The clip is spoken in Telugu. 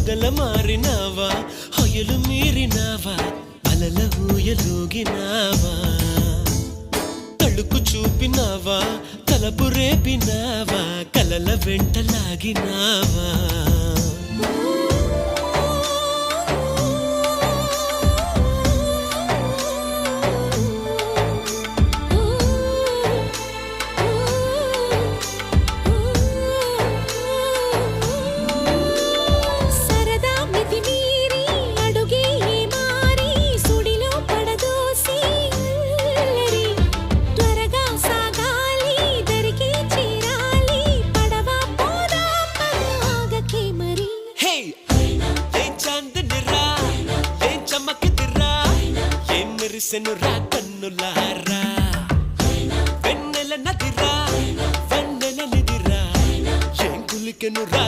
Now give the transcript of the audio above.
పగల మారినావా హొయలు మీరినావా అలల ఊయలూగినావా తళుకు చూపినావా తలపు రేపినావా కలల వెంటలాగినావా మెరిసెనురా కన్నులారా వెన్నెల నదిరా వెన్నెల నిదిరా ఏం కులికెనురా